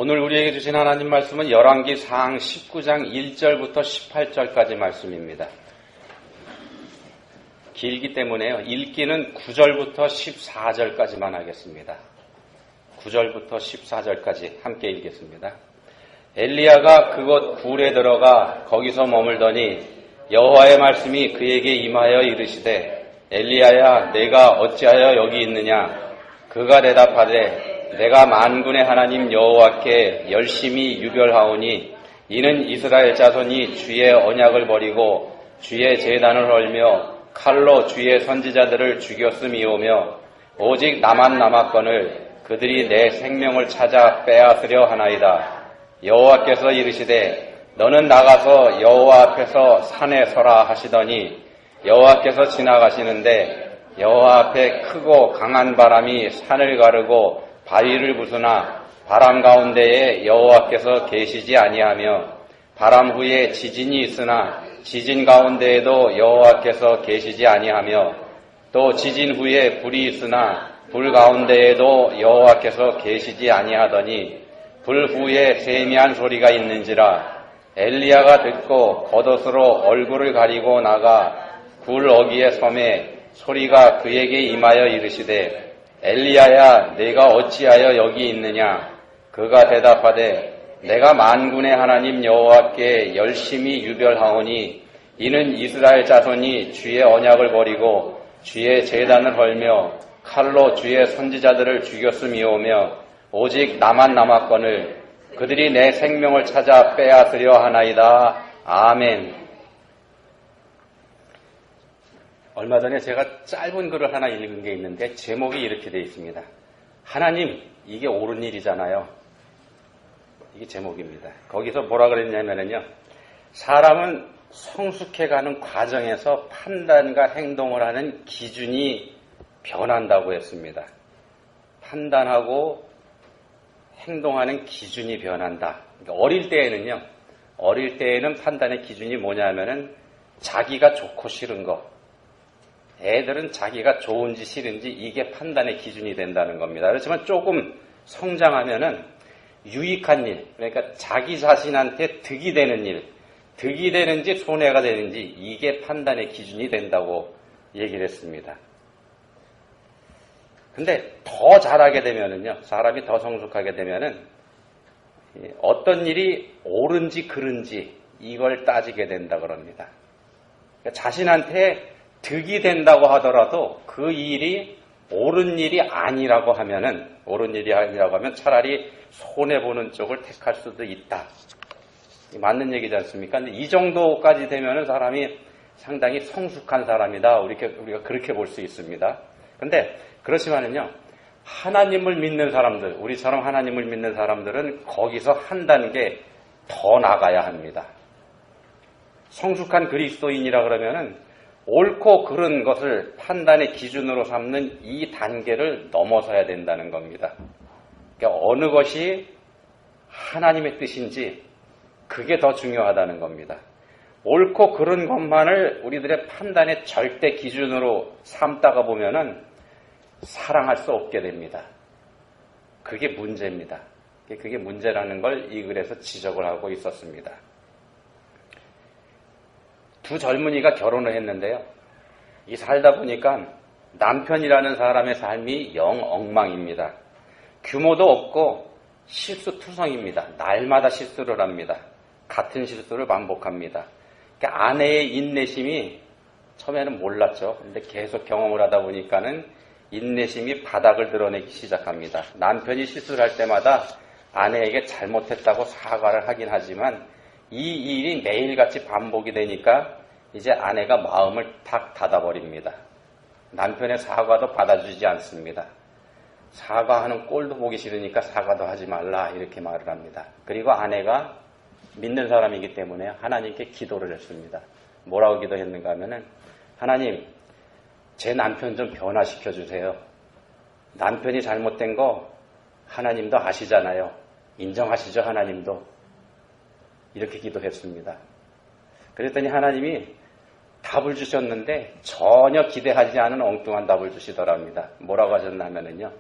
오늘 우리에게 주신 하나님 말씀은 열왕기상 19장 1절부터 18절까지 말씀입니다. 길기 때문에요. 읽기는 9절부터 14절까지만 하겠습니다. 9절부터 14절까지 함께 읽겠습니다. 엘리야가 그곳 굴에 들어가 거기서 머물더니 여호와의 말씀이 그에게 임하여 이르시되 엘리야야 내가 어찌하여 여기 있느냐. 그가 대답하되 내가 만군의 하나님 여호와께 열심히 유별하오니 이는 이스라엘 자손이 주의 언약을 버리고 주의 제단을 헐며 칼로 주의 선지자들을 죽였음이오며 오직 나만 남았거늘 그들이 내 생명을 찾아 빼앗으려 하나이다. 여호와께서 이르시되 너는 나가서 여호와 앞에서 산에 서라 하시더니 여호와께서 지나가시는데 여호와 앞에 크고 강한 바람이 산을 가르고 바위를 부수나 바람 가운데에 여호와께서 계시지 아니하며 바람 후에 지진이 있으나 지진 가운데에도 여호와께서 계시지 아니하며 또 지진 후에 불이 있으나 불 가운데에도 여호와께서 계시지 아니하더니 불 후에 세미한 소리가 있는지라. 엘리야가 듣고 겉옷으로 얼굴을 가리고 나가 굴 어귀에 섬에 소리가 그에게 임하여 이르시되 엘리야야 내가 어찌하여 여기 있느냐. 그가 대답하되 내가 만군의 하나님 여호와께 열심히 유별하오니 이는 이스라엘 자손이 주의 언약을 버리고 주의 제단을 헐며 칼로 주의 선지자들을 죽였음이오며 오직 나만 남았거늘 그들이 내 생명을 찾아 빼앗으려 하나이다. 아멘. 얼마 전에 제가 짧은 글을 하나 읽은 게 있는데 제목이 이렇게 되어 있습니다. 하나님, 이게 옳은 일이잖아요. 이게 제목입니다. 거기서 뭐라 그랬냐면요. 사람은 성숙해가는 과정에서 판단과 행동을 하는 기준이 변한다고 했습니다. 판단하고 행동하는 기준이 변한다. 그러니까 어릴 때에는 판단의 기준이 뭐냐면은 자기가 좋고 싫은 거. 애들은 자기가 좋은지 싫은지 이게 판단의 기준이 된다는 겁니다. 그렇지만 조금 성장하면은 유익한 일, 그러니까 자기 자신한테 득이 되는 일, 득이 되는지 손해가 되는지 이게 판단의 기준이 된다고 얘기를 했습니다. 근데 더 잘하게 되면은요, 사람이 더 성숙하게 되면은 어떤 일이 옳은지 그른지 이걸 따지게 된다 그럽니다. 그러니까 자신한테 득이 된다고 하더라도 그 일이 옳은 일이 아니라고 하면 차라리 손해보는 쪽을 택할 수도 있다. 맞는 얘기지 않습니까? 근데 이 정도까지 되면은 사람이 상당히 성숙한 사람이다. 우리가 그렇게 볼 수 있습니다. 근데 그렇지만은요, 하나님을 믿는 사람들, 우리처럼 하나님을 믿는 사람들은 거기서 한 단계 더 나가야 합니다. 성숙한 그리스도인이라 그러면은 옳고 그른 것을 판단의 기준으로 삼는 이 단계를 넘어서야 된다는 겁니다. 그러니까 어느 것이 하나님의 뜻인지 그게 더 중요하다는 겁니다. 옳고 그른 것만을 우리들의 판단의 절대 기준으로 삼다가 보면은 사랑할 수 없게 됩니다. 그게 문제입니다. 그게 문제라는 걸 이 글에서 지적을 하고 있었습니다. 두 젊은이가 결혼을 했는데요. 이 살다 보니까 남편이라는 사람의 삶이 영 엉망입니다. 규모도 없고 실수투성입니다. 날마다 실수를 합니다. 같은 실수를 반복합니다. 그러니까 아내의 인내심이 처음에는 몰랐죠. 근데 계속 경험을 하다 보니까는 인내심이 바닥을 드러내기 시작합니다. 남편이 실수를 할 때마다 아내에게 잘못했다고 사과를 하긴 하지만 이 일이 매일같이 반복이 되니까 이제 아내가 마음을 탁 닫아버립니다. 남편의 사과도 받아주지 않습니다. 사과하는 꼴도 보기 싫으니까 사과도 하지 말라 이렇게 말을 합니다. 그리고 아내가 믿는 사람이기 때문에 하나님께 기도를 했습니다. 뭐라고 기도했는가 하면은 하나님, 제 남편 좀 변화시켜 주세요. 남편이 잘못된 거 하나님도 아시잖아요. 인정하시죠, 하나님도. 이렇게 기도했습니다. 그랬더니 하나님이 답을 주셨는데 전혀 기대하지 않은 엉뚱한 답을 주시더랍니다. 뭐라고 하셨냐면요.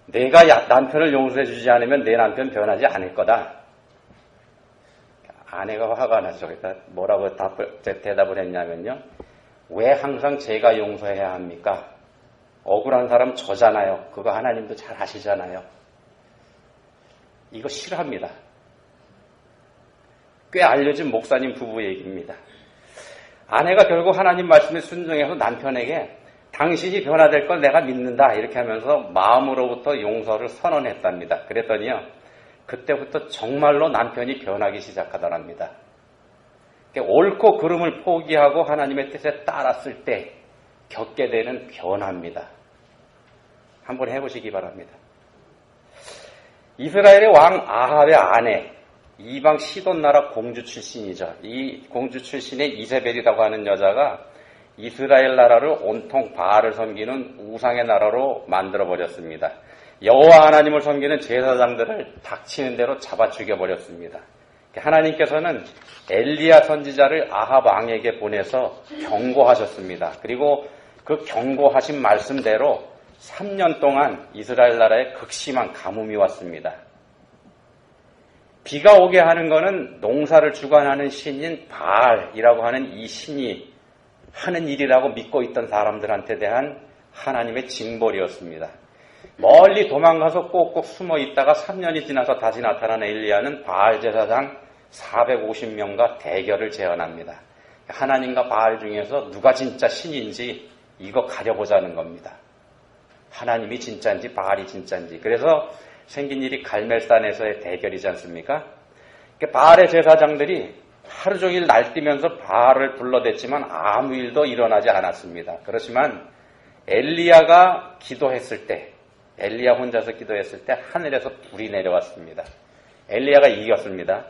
내가 남편을 용서해 주지 않으면 내 남편 변하지 않을 거다. 아내가 화가 나서 뭐라고 대답을 했냐면요. 왜 항상 제가 용서해야 합니까? 억울한 사람 저잖아요. 그거 하나님도 잘 아시잖아요. 이거 싫어합니다. 꽤 알려진 목사님 부부 얘기입니다. 아내가 결국 하나님 말씀에 순종해서 남편에게 당신이 변화될 걸 내가 믿는다 이렇게 하면서 마음으로부터 용서를 선언했답니다. 그랬더니요. 그때부터 정말로 남편이 변하기 시작하더랍니다. 옳고 그름을 포기하고 하나님의 뜻에 따랐을 때 겪게 되는 변화입니다. 한번 해보시기 바랍니다. 이스라엘의 왕 아합의 아내, 이방 시돈 나라 공주 출신이죠. 이 공주 출신의 이세벨이라고 하는 여자가 이스라엘 나라를 온통 바알을 섬기는 우상의 나라로 만들어버렸습니다. 여호와 하나님을 섬기는 제사장들을 닥치는 대로 잡아 죽여버렸습니다. 하나님께서는 엘리야 선지자를 아합 왕에게 보내서 경고하셨습니다. 그리고 그 경고하신 말씀대로 3년 동안 이스라엘 나라에 극심한 가뭄이 왔습니다. 비가 오게 하는 것은 농사를 주관하는 신인 바알이라고 하는 이 신이 하는 일이라고 믿고 있던 사람들한테 대한 하나님의 징벌이었습니다. 멀리 도망가서 꼭꼭 숨어 있다가 3년이 지나서 다시 나타난 엘리야는 바알 제사장 450명과 대결을 제안합니다. 하나님과 바알 중에서 누가 진짜 신인지 이거 가려보자는 겁니다. 하나님이 진짜인지 바알이 진짜인지. 그래서 생긴 일이 갈멜산에서의 대결이지 않습니까? 바알의 제사장들이 하루 종일 날뛰면서 바알을 불러댔지만 아무 일도 일어나지 않았습니다. 그렇지만 엘리야가 기도했을 때, 엘리야 혼자서 기도했을 때 하늘에서 불이 내려왔습니다. 엘리야가 이겼습니다.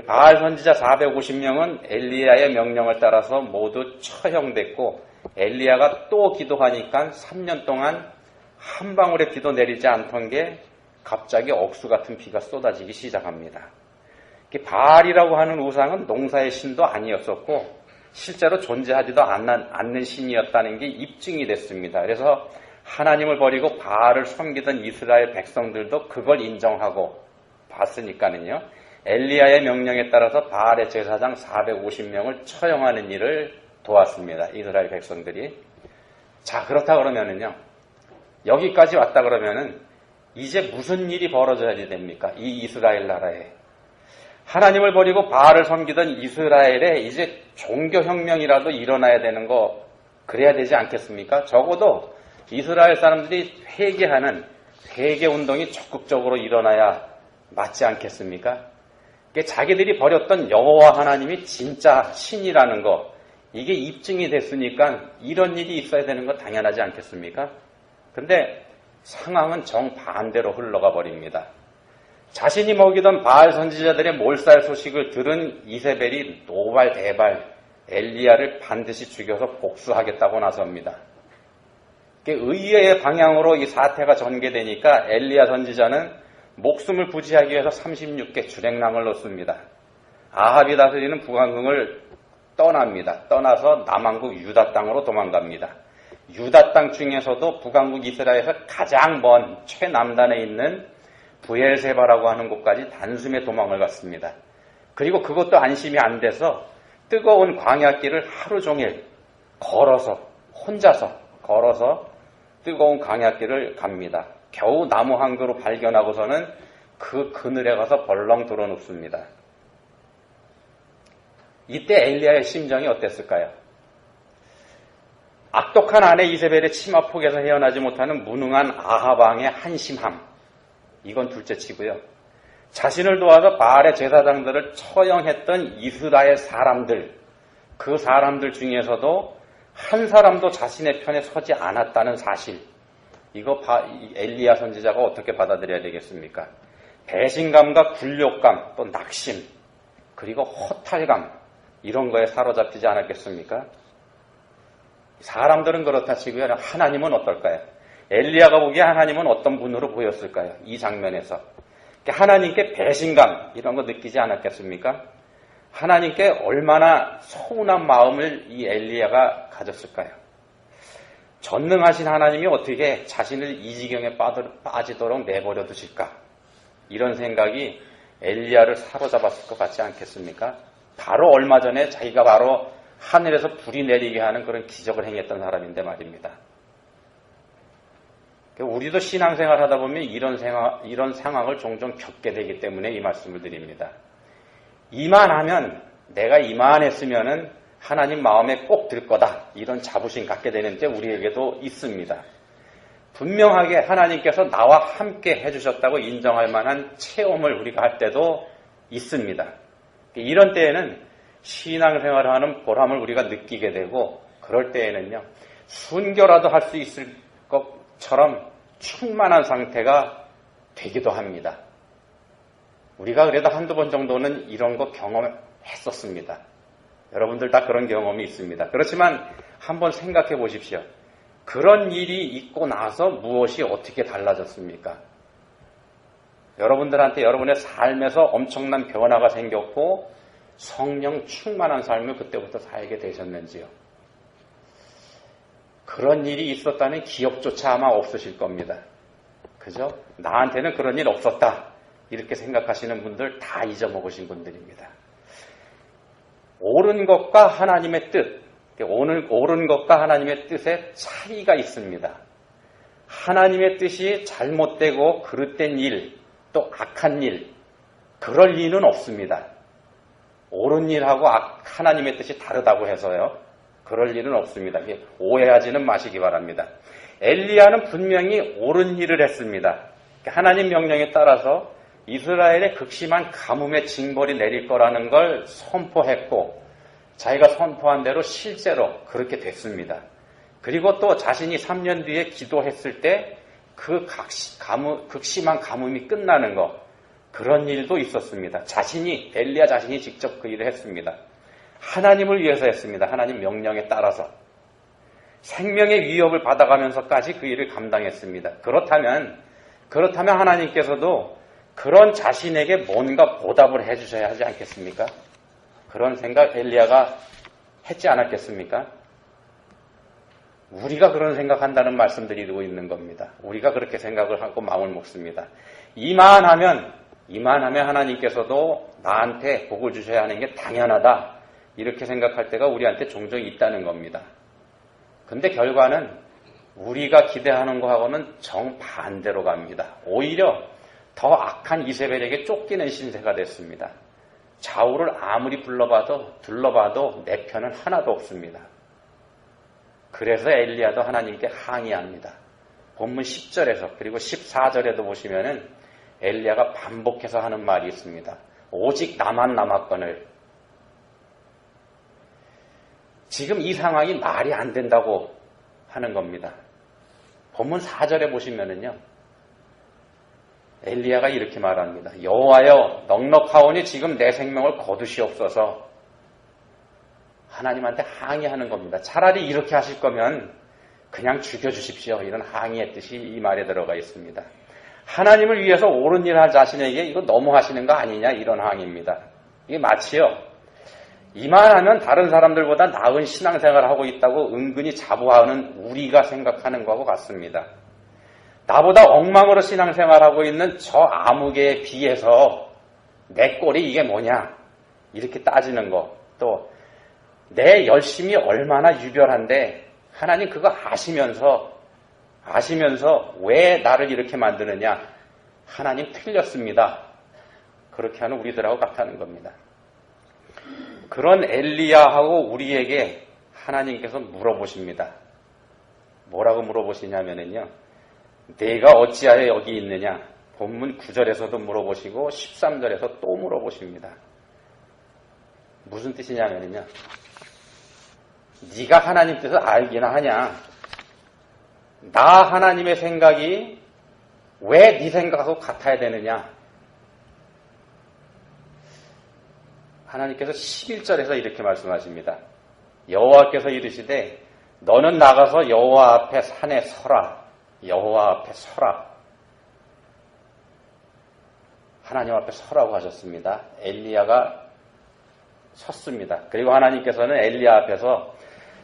바알 선지자 450명은 엘리야의 명령을 따라서 모두 처형됐고 엘리야가 또 기도하니까 3년 동안 한 방울의 비도 내리지 않던 게 갑자기 억수 같은 비가 쏟아지기 시작합니다. 바알이라고 하는 우상은 농사의 신도 아니었었고 실제로 존재하지도 않는 신이었다는 게 입증이 됐습니다. 그래서 하나님을 버리고 바알을 섬기던 이스라엘 백성들도 그걸 인정하고 봤으니까는요. 엘리야의 명령에 따라서 바알의 제사장 450명을 처형하는 일을 도왔습니다. 이스라엘 백성들이. 자, 그렇다 그러면은요. 여기까지 왔다 그러면은 이제 무슨 일이 벌어져야 됩니까? 이 이스라엘 나라에. 하나님을 버리고 바알을 섬기던 이스라엘에 이제 종교혁명이라도 일어나야 되는 거 그래야 되지 않겠습니까? 적어도 이스라엘 사람들이 회개하는 회개운동이 적극적으로 일어나야 맞지 않겠습니까? 자기들이 버렸던 여호와 하나님이 진짜 신이라는 거 이게 입증이 됐으니까 이런 일이 있어야 되는 거 당연하지 않겠습니까? 근데 상황은 정반대로 흘러가 버립니다. 자신이 먹이던 바알 선지자들의 몰살 소식을 들은 이세벨이 노발대발 엘리야를 반드시 죽여서 복수하겠다고 나섭니다. 의회의 방향으로 이 사태가 전개되니까 엘리야 선지자는 목숨을 부지하기 위해서 36개 주랭랑을 놓습니다. 아합이 다스리는 북왕궁을 떠납니다. 떠나서 남왕국 유다 땅으로 도망갑니다. 유다 땅 중에서도 북왕국 이스라엘에서 가장 먼 최남단에 있는 부엘세바라고 하는 곳까지 단숨에 도망을 갔습니다. 그리고 그것도 안심이 안 돼서 뜨거운 광야길을 하루 종일 혼자서 걸어서 뜨거운 광야길을 갑니다. 겨우 나무 한 그루 발견하고서는 그 그늘에 가서 벌렁 들어눕습니다. 이때 엘리야의 심정이 어땠을까요? 악독한 아내 이세벨의 치마폭에서 헤어나지 못하는 무능한 아합 왕의 한심함, 이건 둘째치고요. 자신을 도와서 바알의 제사장들을 처형했던 이스라엘 사람들, 그 사람들 중에서도 한 사람도 자신의 편에 서지 않았다는 사실, 이거 엘리야 선지자가 어떻게 받아들여야 되겠습니까? 배신감과 굴욕감, 또 낙심, 그리고 허탈감, 이런 거에 사로잡히지 않았겠습니까? 사람들은 그렇다 치고요. 하나님은 어떨까요? 엘리야가 보기에 하나님은 어떤 분으로 보였을까요? 이 장면에서. 하나님께 배신감, 이런 거 느끼지 않았겠습니까? 하나님께 얼마나 서운한 마음을 이 엘리야가 가졌을까요? 전능하신 하나님이 어떻게 자신을 이 지경에 빠지도록 내버려 두실까? 이런 생각이 엘리야를 사로잡았을 것 같지 않겠습니까? 바로 얼마 전에 자기가 바로 하늘에서 불이 내리게 하는 그런 기적을 행했던 사람인데 말입니다. 우리도 신앙생활 하다 보면 이런 상황을 종종 겪게 되기 때문에 이 말씀을 드립니다. 이만하면, 내가 이만했으면은 하나님 마음에 꼭 들 거다, 이런 자부심 갖게 되는 때 우리에게도 있습니다. 분명하게 하나님께서 나와 함께 해주셨다고 인정할 만한 체험을 우리가 할 때도 있습니다. 이런 때에는 신앙생활을 하는 보람을 우리가 느끼게 되고, 그럴 때에는요, 순교라도 할 수 있을 것처럼 충만한 상태가 되기도 합니다. 우리가 그래도 한두 번 정도는 이런 거 경험했었습니다. 여러분들 다 그런 경험이 있습니다. 그렇지만 한번 생각해 보십시오. 그런 일이 있고 나서 무엇이 어떻게 달라졌습니까? 여러분들한테 여러분의 삶에서 엄청난 변화가 생겼고 성령 충만한 삶을 그때부터 살게 되셨는지요? 그런 일이 있었다는 기억조차 아마 없으실 겁니다. 그죠? 나한테는 그런 일 없었다, 이렇게 생각하시는 분들 다 잊어먹으신 분들입니다. 옳은 것과 하나님의 뜻, 옳은 것과 하나님의 뜻에 차이가 있습니다. 하나님의 뜻이 잘못되고 그릇된 일, 또 악한 일, 그럴 리는 없습니다. 옳은 일하고 하나님의 뜻이 다르다고 해서요, 그럴 일은 없습니다. 오해하지는 마시기 바랍니다. 엘리야는 분명히 옳은 일을 했습니다. 하나님 명령에 따라서 이스라엘의 극심한 가뭄의 징벌이 내릴 거라는 걸 선포했고, 자기가 선포한 대로 실제로 그렇게 됐습니다. 그리고 또 자신이 3년 뒤에 기도했을 때 그 극심한 가뭄이 끝나는 것, 그런 일도 있었습니다. 엘리야 자신이 직접 그 일을 했습니다. 하나님을 위해서 했습니다. 하나님 명령에 따라서. 생명의 위협을 받아가면서까지 그 일을 감당했습니다. 그렇다면 하나님께서도 그런 자신에게 뭔가 보답을 해주셔야 하지 않겠습니까? 그런 생각 엘리야가 했지 않았겠습니까? 우리가 그런 생각한다는 말씀드리고 있는 겁니다. 우리가 그렇게 생각을 하고 마음을 먹습니다. 이만하면 하나님께서도 나한테 복을 주셔야 하는 게 당연하다, 이렇게 생각할 때가 우리한테 종종 있다는 겁니다. 근데 결과는 우리가 기대하는 거하고는 정반대로 갑니다. 오히려 더 악한 이세벨에게 쫓기는 신세가 됐습니다. 좌우를 아무리 둘러봐도 내 편은 하나도 없습니다. 그래서 엘리야도 하나님께 항의합니다. 본문 10절에서 그리고 14절에도 보시면은 엘리야가 반복해서 하는 말이 있습니다. 오직 나만 남았거늘. 지금 이 상황이 말이 안 된다고 하는 겁니다. 본문 4절에 보시면은요, 엘리야가 이렇게 말합니다. 여호와여, 넉넉하오니 지금 내 생명을 거두시옵소서. 하나님한테 항의하는 겁니다. 차라리 이렇게 하실 거면 그냥 죽여주십시오, 이런 항의의 뜻이 이 말에 들어가 있습니다. 하나님을 위해서 옳은 일을 할 자신에게 이거 너무 하시는 거 아니냐, 이런 항의입니다. 이게 마치요, 이만하면 다른 사람들보다 나은 신앙생활을 하고 있다고 은근히 자부하는 우리가 생각하는 거하고 같습니다. 나보다 엉망으로 신앙생활하고 있는 저 아무개에 비해서 내 꼴이 이게 뭐냐, 이렇게 따지는 거, 또 내 열심이 얼마나 유별한데 하나님 그거 아시면서 왜 나를 이렇게 만드느냐, 하나님 틀렸습니다, 그렇게 하는 우리들하고 같다는 겁니다. 그런 엘리야하고 우리에게 하나님께서 물어보십니다. 뭐라고 물어보시냐면요, 내가 어찌하여 여기 있느냐, 본문 9절에서도 물어보시고 13절에서 또 물어보십니다. 무슨 뜻이냐면요, 네가 하나님 뜻을 알기나 하냐, 나 하나님의 생각이 왜 네 생각하고 같아야 되느냐. 하나님께서 11절에서 이렇게 말씀하십니다. 여호와께서 이르시되 너는 나가서 여호와 앞에 산에 서라. 여호와 앞에 서라. 하나님 앞에 서라고 하셨습니다. 엘리야가 섰습니다. 그리고 하나님께서는 엘리야 앞에서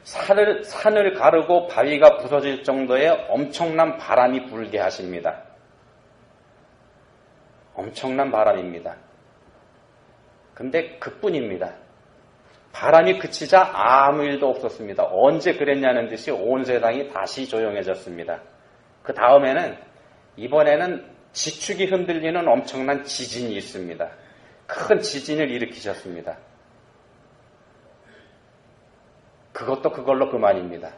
산을 가르고 바위가 부서질 정도의 엄청난 바람이 불게 하십니다. 엄청난 바람입니다. 근데 그뿐입니다. 바람이 그치자 아무 일도 없었습니다. 언제 그랬냐는 듯이 온 세상이 다시 조용해졌습니다. 그 다음에는 이번에는 지축이 흔들리는 엄청난 지진이 있습니다. 큰 지진을 일으키셨습니다. 그것도 그걸로 그만입니다.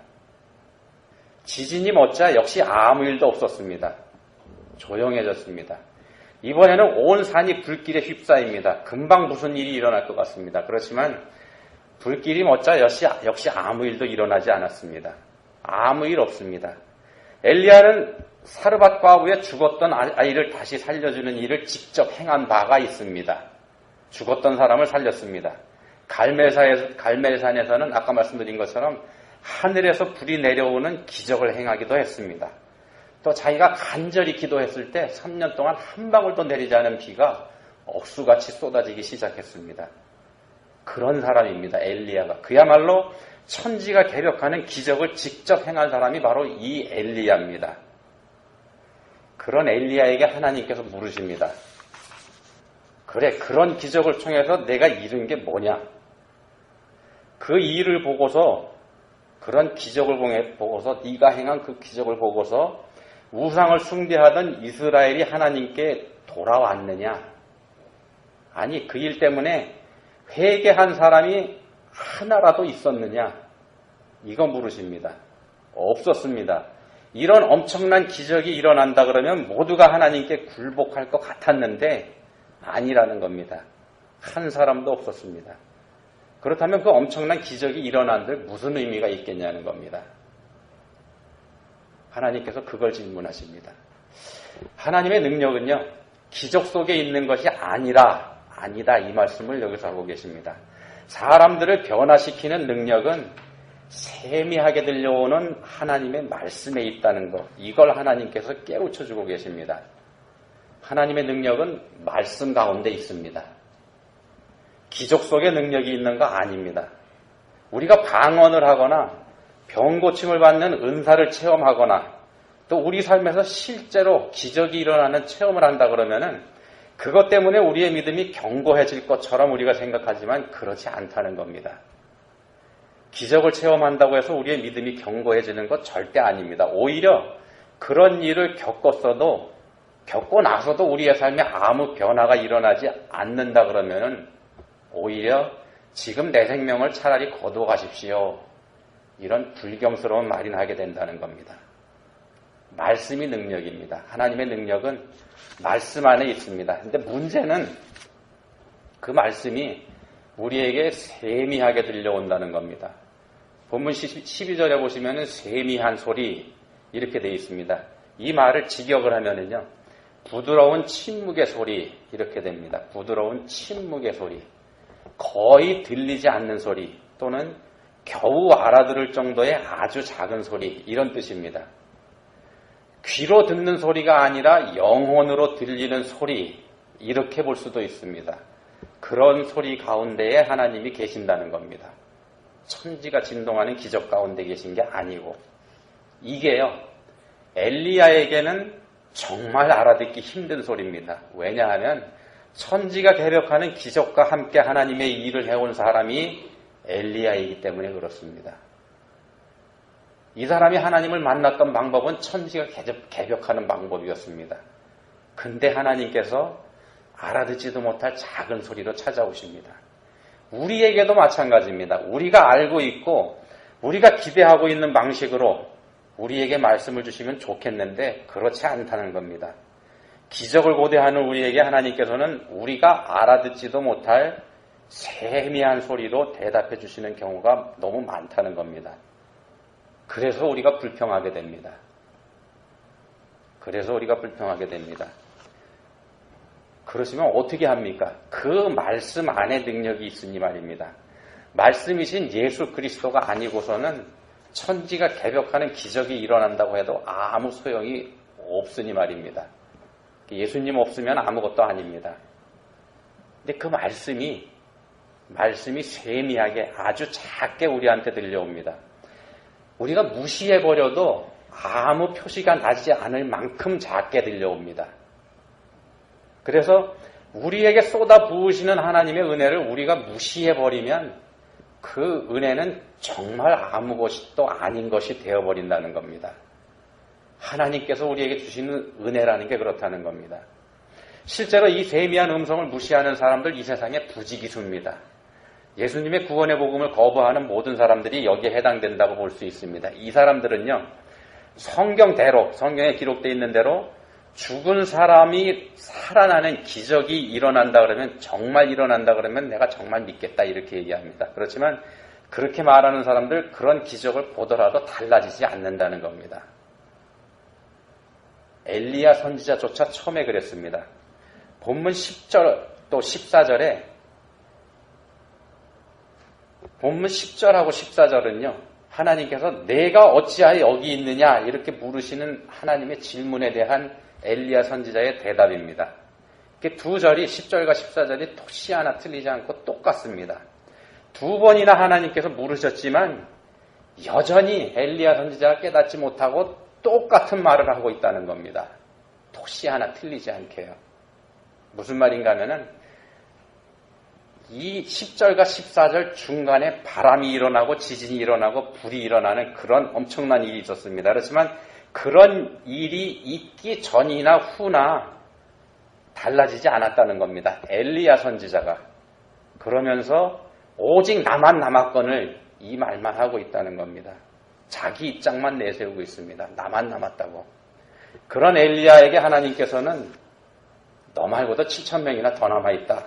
지진이 멎자 역시 아무 일도 없었습니다. 조용해졌습니다. 이번에는 온 산이 불길에 휩싸입니다. 금방 무슨 일이 일어날 것 같습니다. 그렇지만 불길이 멎자 역시 아무 일도 일어나지 않았습니다. 아무 일 없습니다. 엘리야는 사르밧 과부의 죽었던 아이를 다시 살려주는 일을 직접 행한 바가 있습니다. 죽었던 사람을 살렸습니다. 갈멜산에서는 아까 말씀드린 것처럼 하늘에서 불이 내려오는 기적을 행하기도 했습니다. 또 자기가 간절히 기도했을 때 3년 동안 한 방울도 내리지 않은 비가 억수같이 쏟아지기 시작했습니다. 그런 사람입니다. 엘리야가. 그야말로 천지가 개벽하는 기적을 직접 행한 사람이 바로 이 엘리야입니다. 그런 엘리야에게 하나님께서 물으십니다. 그래, 그런 기적을 통해서 내가 이룬 게 뭐냐? 그 일을 보고서, 그런 기적을 보고서, 네가 행한 그 기적을 보고서 우상을 숭배하던 이스라엘이 하나님께 돌아왔느냐? 아니, 그 일 때문에 회개한 사람이 하나라도 있었느냐? 이거 물으십니다. 없었습니다. 이런 엄청난 기적이 일어난다 그러면 모두가 하나님께 굴복할 것 같았는데 아니라는 겁니다. 한 사람도 없었습니다. 그렇다면 그 엄청난 기적이 일어난들 무슨 의미가 있겠냐는 겁니다. 하나님께서 그걸 질문하십니다. 하나님의 능력은요, 기적 속에 있는 것이 아니다 이 말씀을 여기서 하고 계십니다. 사람들을 변화시키는 능력은 세미하게 들려오는 하나님의 말씀에 있다는 것, 이걸 하나님께서 깨우쳐주고 계십니다. 하나님의 능력은 말씀 가운데 있습니다. 기적 속에 능력이 있는 거 아닙니다. 우리가 방언을 하거나 병고침을 받는 은사를 체험하거나 또 우리 삶에서 실제로 기적이 일어나는 체험을 한다 그러면은 그것 때문에 우리의 믿음이 견고해질 것처럼 우리가 생각하지만 그렇지 않다는 겁니다. 기적을 체험한다고 해서 우리의 믿음이 견고해지는 것 절대 아닙니다. 오히려 그런 일을 겪고 나서도 우리의 삶에 아무 변화가 일어나지 않는다 그러면은 오히려 지금 내 생명을 차라리 거두어 가십시오. 이런 불경스러운 말이나 하게 된다는 겁니다. 말씀이 능력입니다. 하나님의 능력은 말씀 안에 있습니다. 근데 문제는 그 말씀이 우리에게 세미하게 들려온다는 겁니다. 본문 12절에 보시면은 세미한 소리 이렇게 되어 있습니다. 이 말을 직역을 하면은요, 부드러운 침묵의 소리 이렇게 됩니다. 부드러운 침묵의 소리, 거의 들리지 않는 소리 또는 겨우 알아들을 정도의 아주 작은 소리 이런 뜻입니다. 귀로 듣는 소리가 아니라 영혼으로 들리는 소리 이렇게 볼 수도 있습니다. 그런 소리 가운데에 하나님이 계신다는 겁니다. 천지가 진동하는 기적 가운데 계신 게 아니고 이게요 엘리야에게는 정말 알아듣기 힘든 소리입니다. 왜냐하면 천지가 개벽하는 기적과 함께 하나님의 일을 해온 사람이 엘리야이기 때문에 그렇습니다. 이 사람이 하나님을 만났던 방법은 천지가 개벽하는 방법이었습니다. 근데 하나님께서 알아듣지도 못할 작은 소리로 찾아오십니다. 우리에게도 마찬가지입니다. 우리가 알고 있고 우리가 기대하고 있는 방식으로 우리에게 말씀을 주시면 좋겠는데 그렇지 않다는 겁니다. 기적을 고대하는 우리에게 하나님께서는 우리가 알아듣지도 못할 세미한 소리로 대답해 주시는 경우가 너무 많다는 겁니다. 그래서 우리가 불평하게 됩니다. 그러시면 어떻게 합니까? 그 말씀 안에 능력이 있으니 말입니다. 말씀이신 예수 그리스도가 아니고서는 천지가 개벽하는 기적이 일어난다고 해도 아무 소용이 없으니 말입니다. 예수님 없으면 아무것도 아닙니다. 근데 그 말씀이 세미하게 아주 작게 우리한테 들려옵니다. 우리가 무시해버려도 아무 표시가 나지 않을 만큼 작게 들려옵니다. 그래서 우리에게 쏟아 부으시는 하나님의 은혜를 우리가 무시해버리면 그 은혜는 정말 아무것도 아닌 것이 되어버린다는 겁니다. 하나님께서 우리에게 주시는 은혜라는 게 그렇다는 겁니다. 실제로 이 세미한 음성을 무시하는 사람들 이 세상에 부지기수입니다. 예수님의 구원의 복음을 거부하는 모든 사람들이 여기에 해당된다고 볼 수 있습니다. 이 사람들은요, 성경대로, 성경에 기록되어 있는 대로 죽은 사람이 살아나는 기적이 일어난다 그러면, 정말 일어난다 그러면 내가 정말 믿겠다 이렇게 얘기합니다. 그렇지만 그렇게 말하는 사람들 그런 기적을 보더라도 달라지지 않는다는 겁니다. 엘리야 선지자조차 처음에 그랬습니다. 본문 10절 또 14절에 본문 10절하고 14절은요. 하나님께서 내가 어찌하여 여기 있느냐 이렇게 물으시는 하나님의 질문에 대한 엘리야 선지자의 대답입니다. 두 절이 10절과 14절이 토시 하나 틀리지 않고 똑같습니다. 두 번이나 하나님께서 물으셨지만 여전히 엘리야 선지자가 깨닫지 못하고 똑같은 말을 하고 있다는 겁니다. 토시 하나 틀리지 않게요. 무슨 말인가 하면은 이 10절과 14절 중간에 바람이 일어나고 지진이 일어나고 불이 일어나는 그런 엄청난 일이 있었습니다. 그렇지만 그런 일이 있기 전이나 후나 달라지지 않았다는 겁니다. 엘리야 선지자가. 그러면서 오직 나만 남았건을 이 말만 하고 있다는 겁니다. 자기 입장만 내세우고 있습니다. 나만 남았다고. 그런 엘리야에게 하나님께서는 너 말고도 7,000명이나 더 남아있다.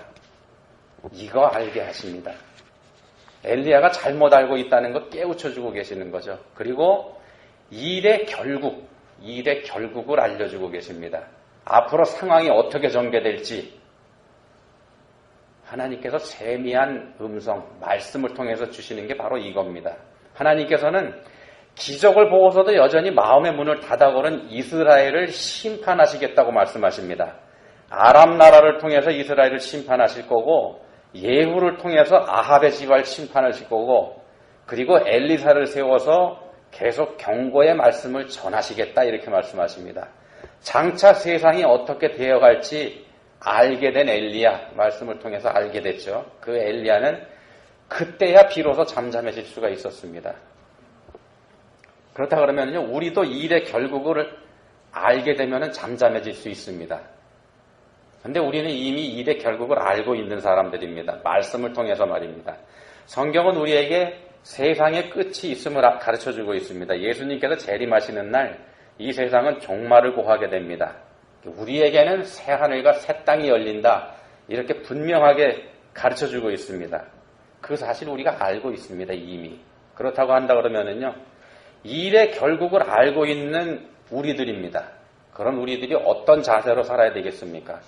이거 알게 하십니다. 엘리야가 잘못 알고 있다는 거 깨우쳐주고 계시는 거죠. 그리고 일의 결국을 알려주고 계십니다. 앞으로 상황이 어떻게 전개될지 하나님께서 세미한 음성, 말씀을 통해서 주시는 게 바로 이겁니다. 하나님께서는 기적을 보고서도 여전히 마음의 문을 닫아걸은 이스라엘을 심판하시겠다고 말씀하십니다. 아람 나라를 통해서 이스라엘을 심판하실 거고 예후를 통해서 아합의 집을 심판하실 거고 그리고 엘리사를 세워서 계속 경고의 말씀을 전하시겠다 이렇게 말씀하십니다. 장차 세상이 어떻게 되어갈지 알게 된 엘리야 말씀을 통해서 알게 됐죠. 그 엘리야는 그때야 비로소 잠잠해질 수가 있었습니다. 그렇다 그러면요 우리도 일의 결국을 알게 되면 잠잠해질 수 있습니다. 그런데 우리는 이미 일의 결국을 알고 있는 사람들입니다. 말씀을 통해서 말입니다. 성경은 우리에게 세상의 끝이 있음을 가르쳐주고 있습니다. 예수님께서 재림하시는 날 이 세상은 종말을 고하게 됩니다. 우리에게는 새 하늘과 새 땅이 열린다. 이렇게 분명하게 가르쳐주고 있습니다. 그 사실 우리가 알고 있습니다. 이미. 그렇다고 한다 그러면은요. 일의 결국을 알고 있는 우리들입니다. 그런 우리들이 어떤 자세로 살아야 되겠습니까?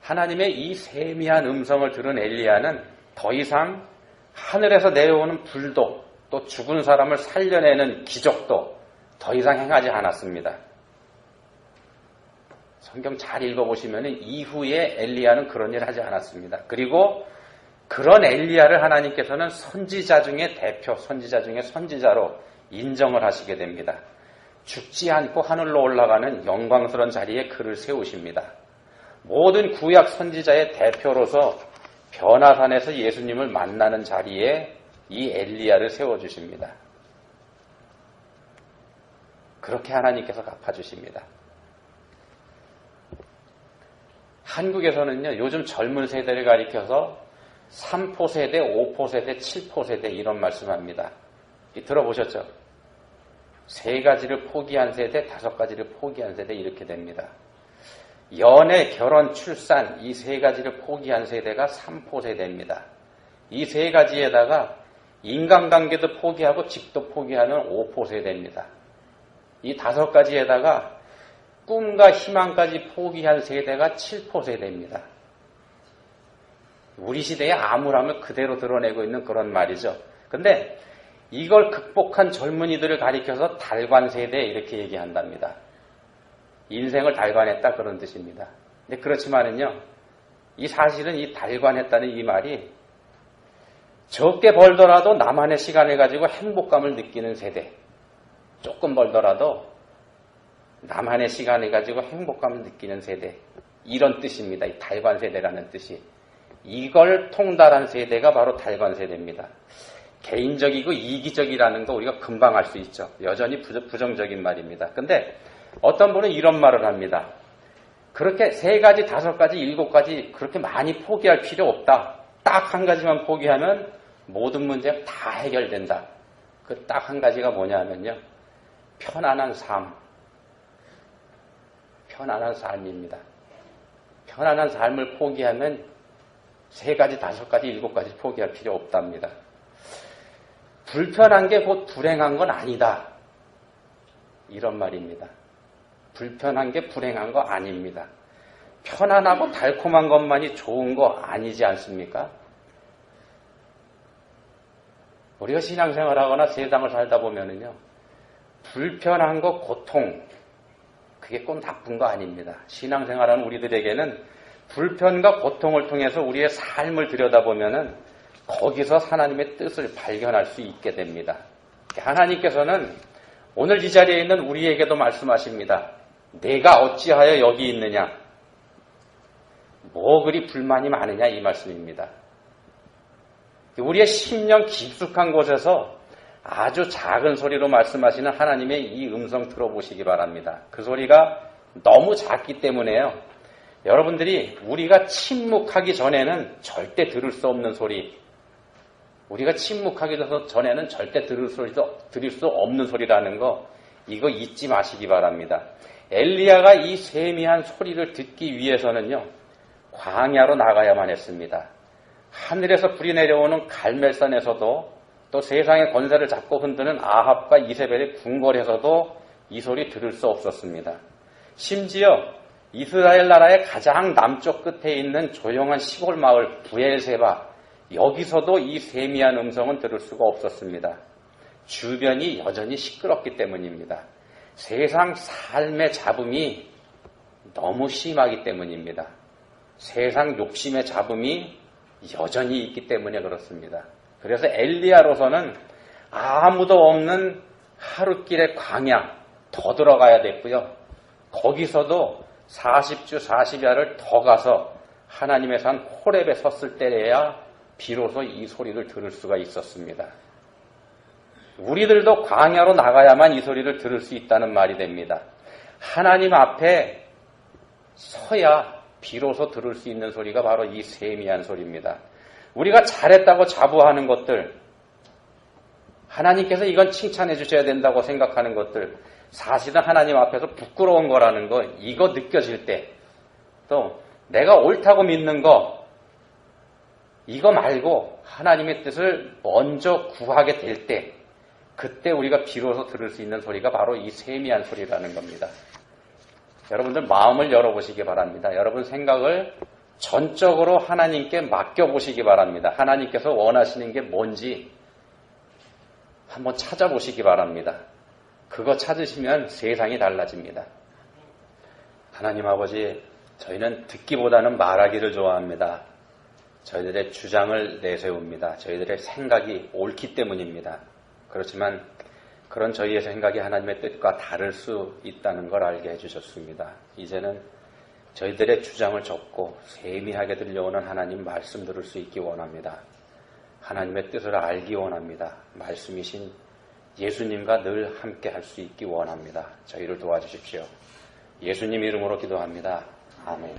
하나님의 이 세미한 음성을 들은 엘리야는 더 이상 하늘에서 내려오는 불도 또 죽은 사람을 살려내는 기적도 더 이상 행하지 않았습니다. 성경 잘 읽어보시면 이후에 엘리야는 그런 일을 하지 않았습니다. 그리고 그런 엘리야를 하나님께서는 선지자 중에 대표, 선지자 중에 선지자로 인정을 하시게 됩니다. 죽지 않고 하늘로 올라가는 영광스러운 자리에 그를 세우십니다. 모든 구약 선지자의 대표로서 변화산에서 예수님을 만나는 자리에 이 엘리야를 세워주십니다. 그렇게 하나님께서 갚아주십니다. 한국에서는요, 요즘 젊은 세대를 가리켜서 3포 세대, 5포 세대, 7포 세대 이런 말씀합니다. 들어보셨죠? 3가지를 포기한 세대, 5가지를 포기한 세대 이렇게 됩니다. 연애, 결혼, 출산 이 3가지를 포기한 세대가 3포 세대입니다. 이 3가지에다가 인간관계도 포기하고 집도 포기하는 5포 세대입니다. 이 5가지에다가 꿈과 희망까지 포기한 세대가 7포 세대입니다. 우리 시대의 암울함을 그대로 드러내고 있는 그런 말이죠. 근데 이걸 극복한 젊은이들을 가리켜서 달관 세대 이렇게 얘기한답니다. 인생을 달관했다 그런 뜻입니다. 근데 그렇지만은요, 이 사실은 이 달관했다는 이 말이 적게 벌더라도 나만의 시간을 가지고 행복감을 느끼는 세대. 조금 벌더라도 나만의 시간을 가지고 행복감을 느끼는 세대. 이런 뜻입니다. 이 달관 세대라는 뜻이. 이걸 통달한 세대가 바로 달관 세대입니다. 개인적이고 이기적이라는 거 우리가 금방 알 수 있죠. 여전히 부정적인 말입니다. 근데 어떤 분은 이런 말을 합니다. 그렇게 3가지, 5가지, 7가지 그렇게 많이 포기할 필요 없다. 딱 한 가지만 포기하면 모든 문제가 다 해결된다. 그 딱 한 가지가 뭐냐 하면요. 편안한 삶. 편안한 삶입니다. 편안한 삶을 포기하면 3가지, 5가지, 7가지 포기할 필요 없답니다. 불편한 게 곧 불행한 건 아니다. 이런 말입니다. 불편한 게 불행한 거 아닙니다. 편안하고 달콤한 것만이 좋은 거 아니지 않습니까? 우리가 신앙생활 하거나 세상을 살다 보면은요, 불편한 거, 고통, 그게 꼭 나쁜 거 아닙니다. 신앙생활하는 우리들에게는 불편과 고통을 통해서 우리의 삶을 들여다보면은 거기서 하나님의 뜻을 발견할 수 있게 됩니다. 하나님께서는 오늘 이 자리에 있는 우리에게도 말씀하십니다. 내가 어찌하여 여기 있느냐? 뭐 그리 불만이 많으냐? 이 말씀입니다. 우리의 심령 깊숙한 곳에서 아주 작은 소리로 말씀하시는 하나님의 이 음성 들어보시기 바랍니다. 그 소리가 너무 작기 때문에요. 여러분들이 우리가 침묵하기 전에는 절대 들을 수 없는 소리, 우리가 침묵하기 전에는 절대 들을 수 없는 소리라는 거, 이거 잊지 마시기 바랍니다. 엘리야가 이 세미한 소리를 듣기 위해서는요, 광야로 나가야만 했습니다. 하늘에서 불이 내려오는 갈멜산에서도, 또 세상의 권세를 잡고 흔드는 아합과 이세벨의 궁궐에서도 이 소리 들을 수 없었습니다. 심지어 이스라엘 나라의 가장 남쪽 끝에 있는 조용한 시골 마을 부엘세바, 여기서도 이 세미한 음성은 들을 수가 없었습니다. 주변이 여전히 시끄럽기 때문입니다. 세상 삶의 잡음이 너무 심하기 때문입니다. 세상 욕심의 잡음이 여전히 있기 때문에 그렇습니다. 그래서 엘리야로서는 아무도 없는 하룻길의 광야 더 들어가야 됐고요. 거기서도 40주 40야를 더 가서 하나님의 산 호렙에 섰을 때에야 비로소 이 소리를 들을 수가 있었습니다. 우리들도 광야로 나가야만 이 소리를 들을 수 있다는 말이 됩니다. 하나님 앞에 서야 비로소 들을 수 있는 소리가 바로 이 세미한 소리입니다. 우리가 잘했다고 자부하는 것들, 하나님께서 이건 칭찬해 주셔야 된다고 생각하는 것들, 사실은 하나님 앞에서 부끄러운 거라는 거, 이거 느껴질 때, 또 내가 옳다고 믿는 거, 이거 말고 하나님의 뜻을 먼저 구하게 될 때, 그때 우리가 비로소 들을 수 있는 소리가 바로 이 세미한 소리라는 겁니다. 여러분들 마음을 열어보시기 바랍니다. 여러분 생각을 전적으로 하나님께 맡겨보시기 바랍니다. 하나님께서 원하시는 게 뭔지 한번 찾아보시기 바랍니다. 그거 찾으시면 세상이 달라집니다. 하나님 아버지, 저희는 듣기보다는 말하기를 좋아합니다. 저희들의 주장을 내세웁니다. 저희들의 생각이 옳기 때문입니다. 그렇지만 그런 저희의 생각이 하나님의 뜻과 다를 수 있다는 걸 알게 해주셨습니다. 이제는 저희들의 주장을 접고 세미하게 들려오는 하나님 말씀 들을 수 있기 원합니다. 하나님의 뜻을 알기 원합니다. 말씀이신 예수님과 늘 함께 할 수 있기 원합니다. 저희를 도와주십시오. 예수님 이름으로 기도합니다. 아멘.